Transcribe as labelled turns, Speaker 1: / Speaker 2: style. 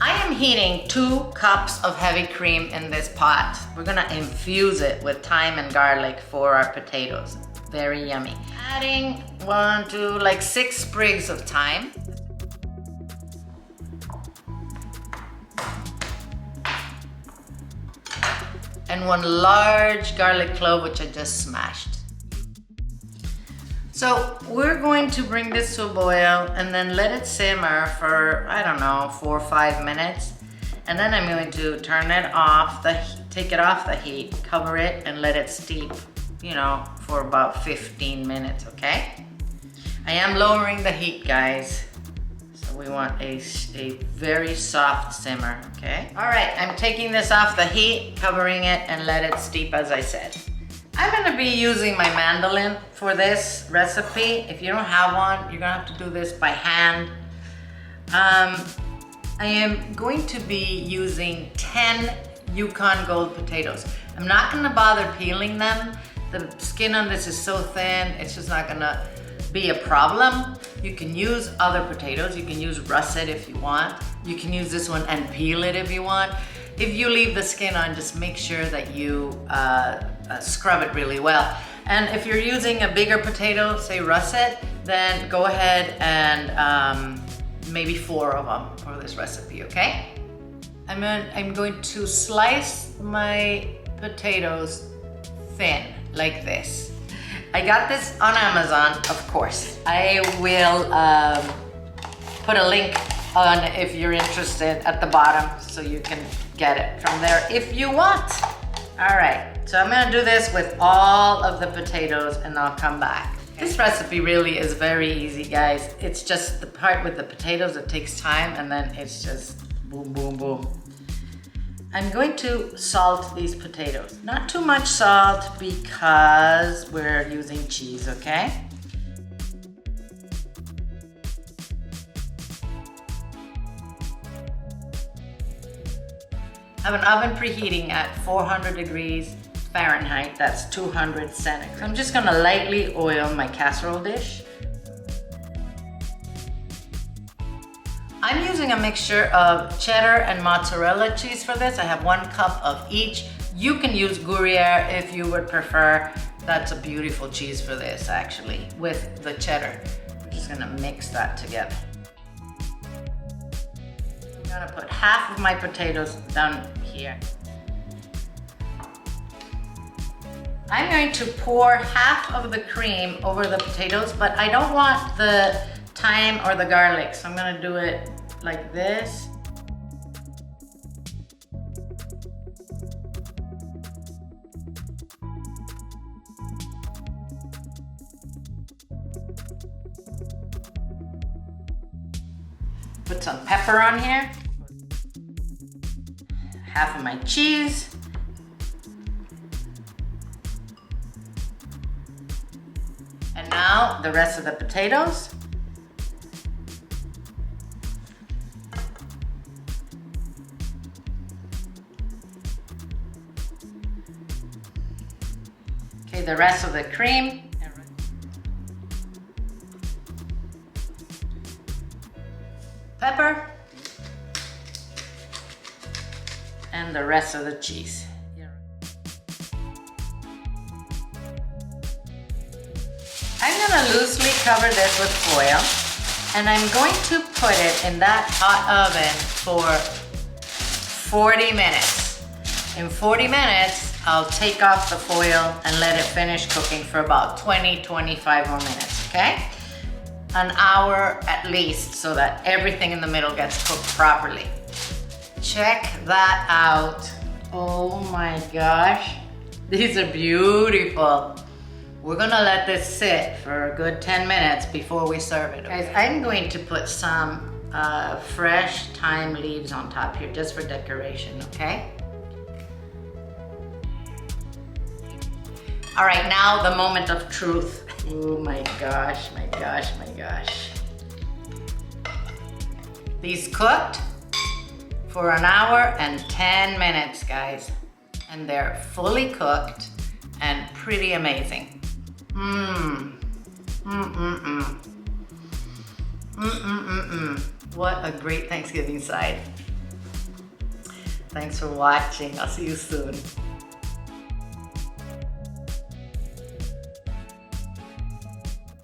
Speaker 1: I am heating 2 cups of heavy cream in this pot. We're gonna infuse it with thyme and garlic for our potatoes. Very yummy. Adding 1 to like 6 sprigs of thyme. And 1 large garlic clove, which I just smashed. So we're going to bring this to a boil and then let it simmer for, I don't know, 4 or 5 minutes. And then I'm going to turn it off, take it off the heat, cover it and let it steep, you know, for about 15 minutes, okay? I am lowering the heat, guys. So we want a very soft simmer, okay? All right, I'm taking this off the heat, covering it and let it steep as I said. I'm gonna be using my mandolin for this recipe. If you don't have one, you're gonna have to do this by hand. I am going to be using 10 Yukon Gold potatoes. I'm not gonna bother peeling them. The skin on this is so thin, it's just not gonna be a problem. You can use other potatoes. You can use russet if you want. You can use this one and peel it if you want. If you leave the skin on, just make sure that you scrub it really well. And if you're using a bigger potato, say russet, then go ahead and maybe 4 of them for this recipe, okay? I'm going to slice my potatoes thin, like this. I got this on Amazon, of course. I will put a link on if you're interested at the bottom so you can get it from there if you want. All right, so I'm gonna do this with all of the potatoes and I'll come back. This recipe really is very easy, guys. It's just the part with the potatoes that takes time and then it's just boom, boom, boom. I'm going to salt these potatoes. Not too much salt because we're using cheese, okay? I have an oven preheating at 400 degrees Fahrenheit, that's 200 centigrade. So I'm just gonna lightly oil my casserole dish. I'm using a mixture of cheddar and mozzarella cheese for this. I have 1 cup of each. You can use Gruyere if you would prefer. That's a beautiful cheese for this actually, with the cheddar. I'm just gonna mix that together. I'm gonna put half of my potatoes down here. I'm going to pour half of the cream over the potatoes, but I don't want the thyme or the garlic, so I'm gonna do it like this. Put some pepper on here. Half of my cheese. And now the rest of the potatoes. Okay, the rest of the cream. Pepper. And the rest of the cheese. I'm gonna loosely cover this with foil and I'm going to put it in that hot oven for 40 minutes. In 40 minutes, I'll take off the foil and let it finish cooking for about 20-25 more minutes, okay? An hour at least so that everything in the middle gets cooked properly. Check that out. Oh my gosh, these are beautiful. We're gonna let this sit for a good 10 minutes before we serve it. Okay? Guys, I'm going to put some fresh thyme leaves on top here just for decoration, okay? All right, now the moment of truth. Oh my gosh, my gosh, my gosh. These cooked for an hour and 10 minutes, guys. And they're fully cooked and pretty amazing. What a great Thanksgiving side. Thanks for watching. I'll see you soon.